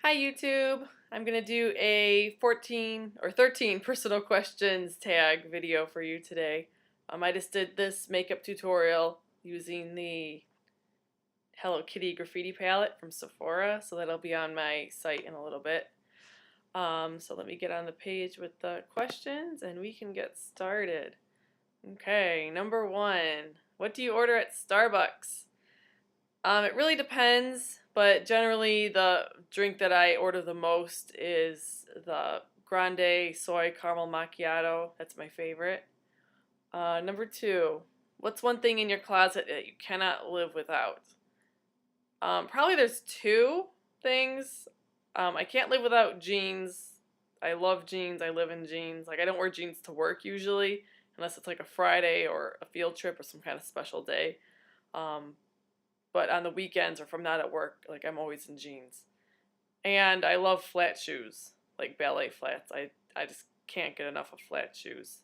Hi YouTube! I'm going to do a 14 or 13 personal questions tag video for you today. I just did this makeup tutorial using the Hello Kitty graffiti palette from Sephora, so that'll be on my site in a little bit. So let me get on the page with the questions and we can get started. Okay, number one, what do you order at Starbucks? It really depends, but generally the drink that I order the most is the Grande Soy Caramel Macchiato. That's my favorite. Number two, what's one thing in your closet that you cannot live without? Probably there's two things. I can't live without jeans. I love jeans. I live in jeans. Like I don't wear jeans to work usually, unless it's like a Friday or a field trip or some kind of special day. But on the weekends or if I'm not at work, like I'm always in jeans. And I love flat shoes, like ballet flats. I just can't get enough of flat shoes.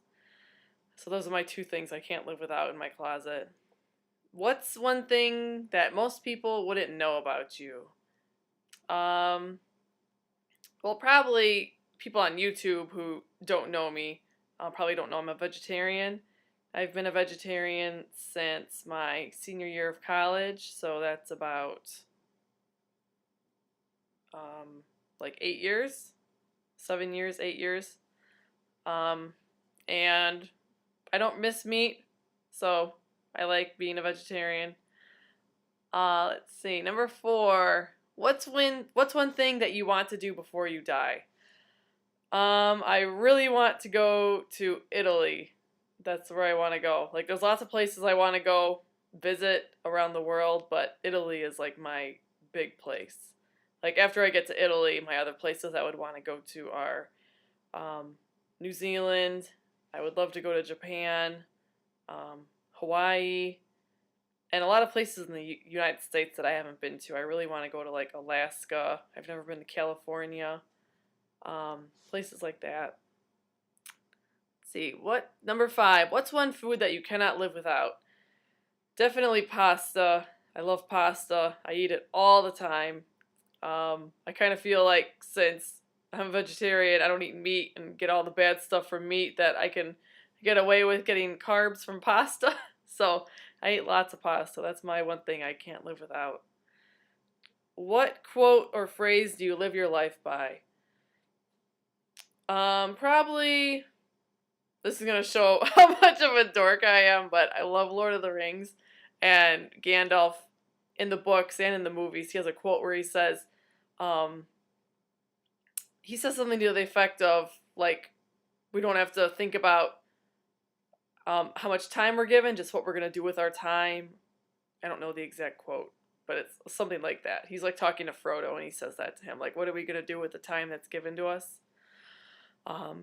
So those are my two things I can't live without in my closet. What's one thing that most people wouldn't know about you? Well, probably people on YouTube who don't know me probably don't know I'm a vegetarian. I've been a vegetarian since my senior year of college, so that's about like 8 years, 7 years, 8 years. And I don't miss meat, so I like being a vegetarian. Let's see, number 4. What's one thing that you want to do before you die? I really want to go to Italy. That's where I want to go. Like, there's lots of places I want to go visit around the world, but Italy is like my big place. Like, after I get to Italy, my other places I would want to go to are New Zealand. I would love to go to Japan, Hawaii, and a lot of places in the United States that I haven't been to. I really want to go to like Alaska. I've never been to California. Places like that. Let's see, number 5, what's one food that you cannot live without? Definitely pasta. I love pasta. I eat it all the time. I kind of feel like since I'm a vegetarian, I don't eat meat and get all the bad stuff from meat, that I can get away with getting carbs from pasta. So I eat lots of pasta. That's my one thing I can't live without. What quote or phrase do you live your life by? Probably, this is going to show how much of a dork I am, but I love Lord of the Rings. And Gandalf, in the books and in the movies, he has a quote where um, he says something to the effect of, like, we don't have to think about how much time we're given, just what we're going to do with our time. I don't know the exact quote, but it's something like that. He's like talking to Frodo and he says that to him, like, what are we going to do with the time that's given to us?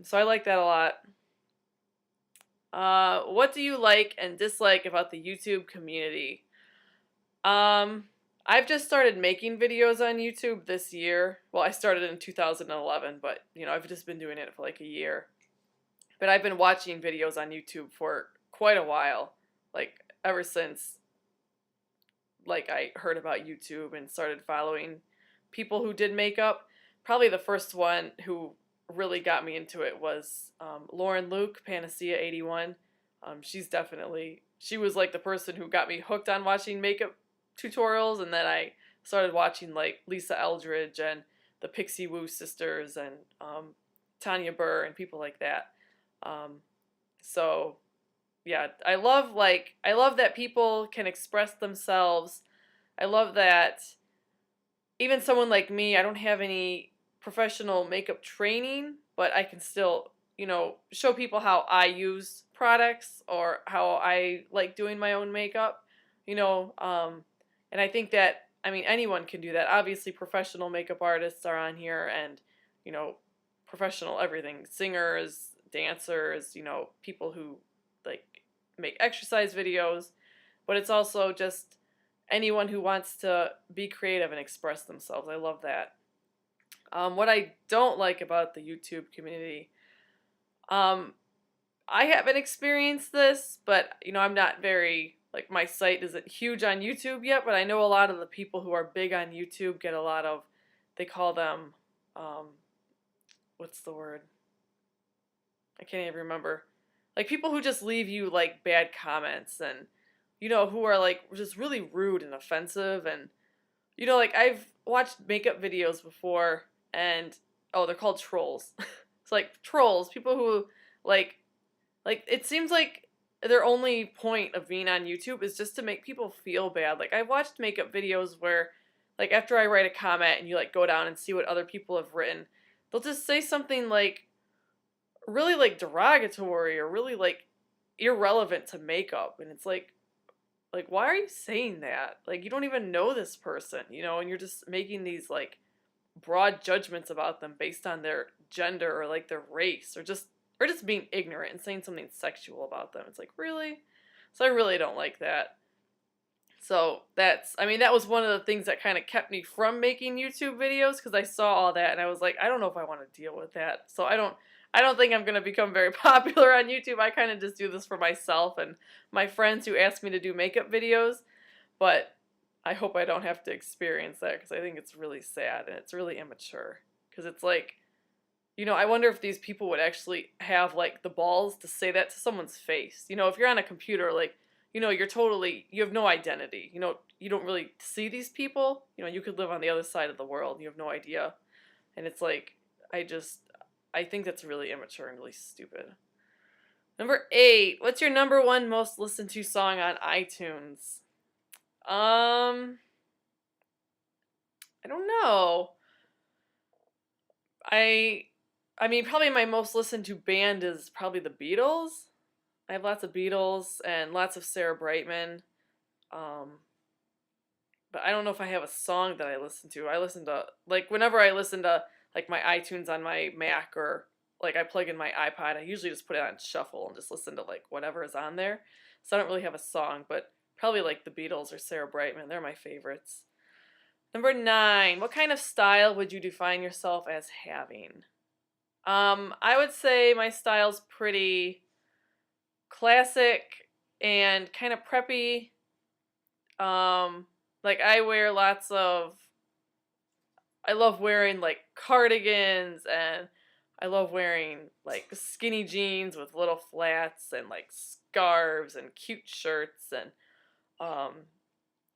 So I like that a lot. What do you like and dislike about the YouTube community? I've just started making videos on YouTube this year. Well, I started in 2011, but I've just been doing it for like a year. But I've been watching videos on YouTube for quite a while, like ever since like I heard about YouTube and started following people who did makeup. Probably the first one who really got me into it was Lauren Luke, Panacea 81. She was like the person who got me hooked on watching makeup tutorials, and then I started watching like Lisa Eldridge and the Pixie Woo sisters and Tanya Burr and people like that. So yeah, I love that people can express themselves. I love that even someone like me, I don't have any professional makeup training, but I can still, show people how I use products or how I like doing my own makeup, and I think that, anyone can do that. Obviously, professional makeup artists are on here and, professional everything, singers, dancers, people who like make exercise videos, but it's also just anyone who wants to be creative and express themselves. I love that. What I don't like about the YouTube community, I haven't experienced this, but I'm not very, like, my site isn't huge on YouTube yet, but I know a lot of the people who are big on YouTube get a lot of they call them, um, what's the word? I can't even remember. Like people who just leave you like bad comments and who are like just really rude and offensive and like I've watched makeup videos before and oh, they're called trolls. It's like trolls, people who like it seems like their only point of being on YouTube is just to make people feel bad. Like I've watched makeup videos where like after I write a comment and you like go down and see what other people have written, they'll just say something like really like derogatory or really like irrelevant to makeup and it's like why are you saying that? Like you don't even know this person, and you're just making these like broad judgments about them based on their gender or like their race or just being ignorant and saying something sexual about them. It's like, really? So I really don't like that. So that was one of the things that kind of kept me from making YouTube videos because I saw all that and I was like, I don't know if I want to deal with that. So I don't think I'm going to become very popular on YouTube. I kind of just do this for myself and my friends who ask me to do makeup videos, but I hope I don't have to experience that because I think it's really sad and it's really immature because it's like, I wonder if these people would actually have like the balls to say that to someone's face. If you're on a computer, like, you have no identity. You don't really see these people. You could live on the other side of the world. You have no idea. And it's like, I think that's really immature and really stupid. Number 8, what's your number 1 most listened to song on iTunes? I don't know. I mean, probably my most listened to band is probably the Beatles. I have lots of Beatles and lots of Sarah Brightman. Um, but I don't know if I have a song that I listen to. I listen to, like, whenever I listen to, like, my iTunes on my Mac or, like, I plug in my iPod, I usually just put it on shuffle and just listen to, like, whatever is on there. So I don't really have a song, but probably, like, the Beatles or Sarah Brightman. They're my favorites. Number 9, what kind of style would you define yourself as having? I would say my style's pretty classic and kind of preppy. Like I love wearing like cardigans and I love wearing like skinny jeans with little flats and like scarves and cute shirts and um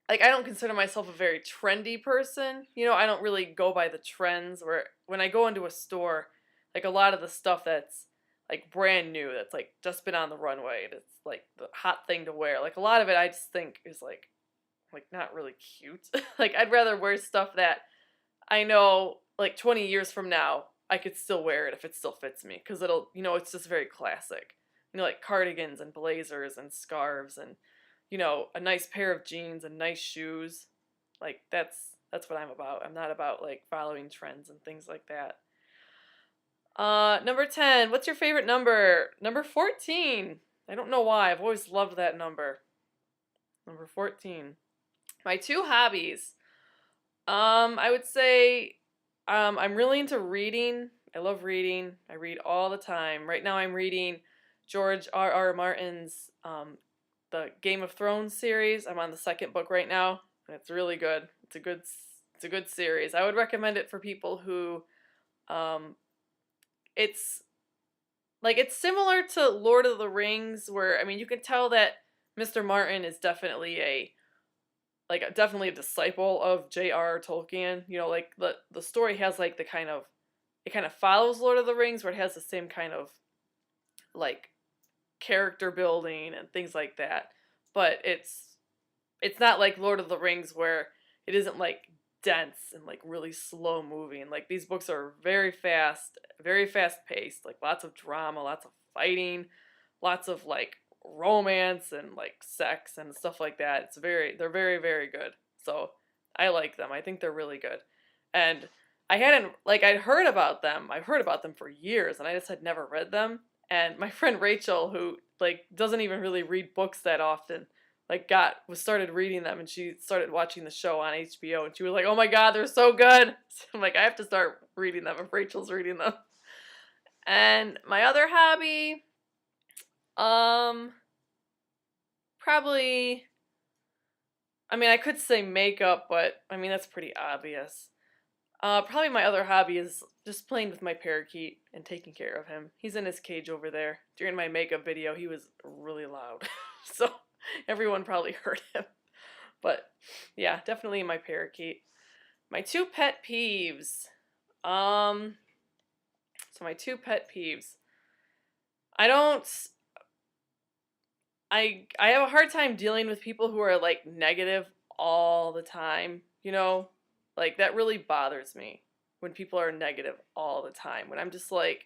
like I don't consider myself a very trendy person. I don't really go by the trends where when I go into a store, like a lot of the stuff that's like brand new, that's like just been on the runway, that's like the hot thing to wear. Like a lot of it I just think is like not really cute. Like I'd rather wear stuff that I know like 20 years from now I could still wear it if it still fits me because it's just very classic. Like cardigans and blazers and scarves and a nice pair of jeans and nice shoes. Like that's what I'm about. I'm not about like following trends and things like that. Number 10, what's your favorite number? Number 14. I don't know why. I've always loved that number. Number 14. My 2 hobbies. I would say I'm really into reading. I love reading. I read all the time. Right now I'm reading George R. R. Martin's the Game of Thrones series. I'm on the 2nd book right now, and it's really good. It's a good series. I would recommend it for people who it's it's similar to Lord of the Rings where I mean you can tell that Mr. Martin is definitely a disciple of J.R.R. Tolkien. Like the story has like it kind of follows Lord of the Rings where it has the same kind of like character building and things like that. But it's not like Lord of the Rings where it isn't like dense and like really slow moving. Like these books are very fast paced, like lots of drama, lots of fighting, lots of like romance and like sex and stuff like that. They're very, very good. So I like them. I think they're really good. And I'd heard about them. I've heard about them for years and I just had never read them. And my friend Rachel, who like doesn't even really read books that often, like started reading them and she started watching the show on HBO and she was like, "Oh my God, they're so good." So I'm like, I have to start reading them if Rachel's reading them. And my other hobby, probably, I mean, I could say makeup, but I mean, that's pretty obvious. Probably my other hobby is just playing with my parakeet and taking care of him. He's in his cage over there. During my makeup video, he was really loud. So everyone probably heard him. But yeah, definitely my parakeet. My two pet peeves. Um, so my two pet peeves. I don't I have a hard time dealing with people who are like negative all the time, you know? Like that really bothers me when people are negative all the time. When I'm just like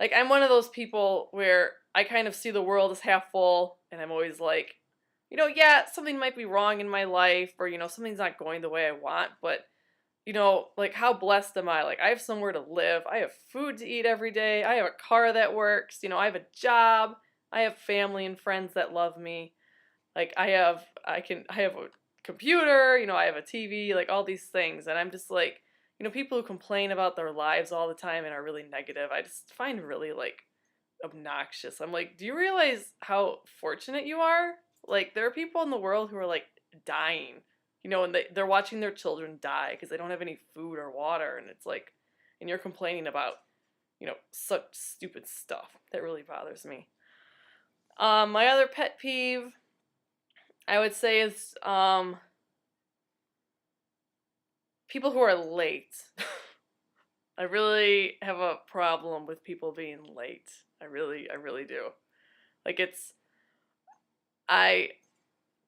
I'm one of those people where I kind of see the world as half full and I'm always like, yeah, something might be wrong in my life or something's not going the way I want, but like how blessed am I? Like I have somewhere to live. I have food to eat every day. I have a car that works. I have a job. I have family and friends that love me. Like I have a computer, I have a TV, like all these things. And I'm just like, people who complain about their lives all the time and are really negative, I just find really like obnoxious. I'm like, do you realize how fortunate you are? Like there are people in the world who are like dying, and they're watching their children die because they don't have any food or water, and it's like, and you're complaining about, such stupid stuff. That really bothers me. My other pet peeve, I would say, is people who are late. I really have a problem with people being late. I really do. Like I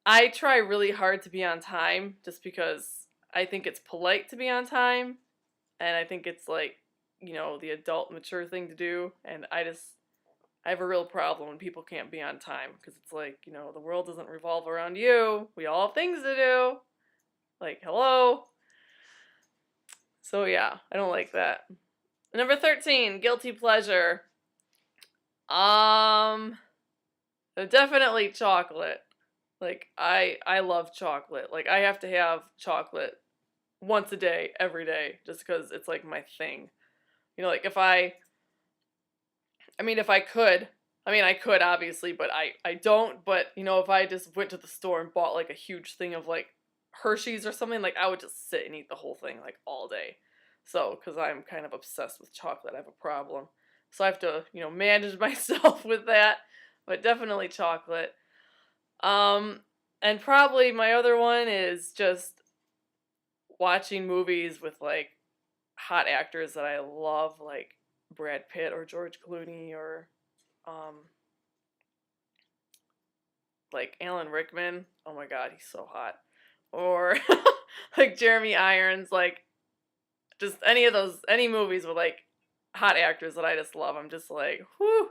I try really hard to be on time just because I think it's polite to be on time and I think it's like, the adult mature thing to do, and I have a real problem when people can't be on time because it's like, the world doesn't revolve around you. We all have things to do. Like, hello. So yeah, I don't like that. Number 13, guilty pleasure. Um, definitely chocolate. Like I love chocolate. Like I have to have chocolate once a day, every day, just because it's like my thing. Like if I could, I could obviously, but I don't. But if I just went to the store and bought like a huge thing of like Hershey's or something, like I would just sit and eat the whole thing like all day. So, because I'm kind of obsessed with chocolate, I have a problem. So I have to, manage myself with that. But definitely chocolate. Um, and probably my other one is just watching movies with like hot actors that I love, like Brad Pitt or George Clooney or um, like Alan Rickman. Oh my God, he's so hot. Or like Jeremy Irons, like just any movies with like hot actors that I just love. I'm just like, whoo.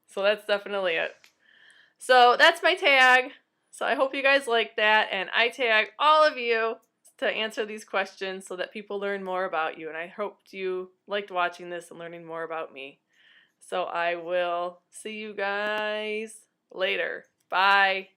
So that's definitely it. So that's my tag. So I hope you guys like that, and I tag all of you to answer these questions so that people learn more about you. And I hope you liked watching this and learning more about me. So I will see you guys later. Bye.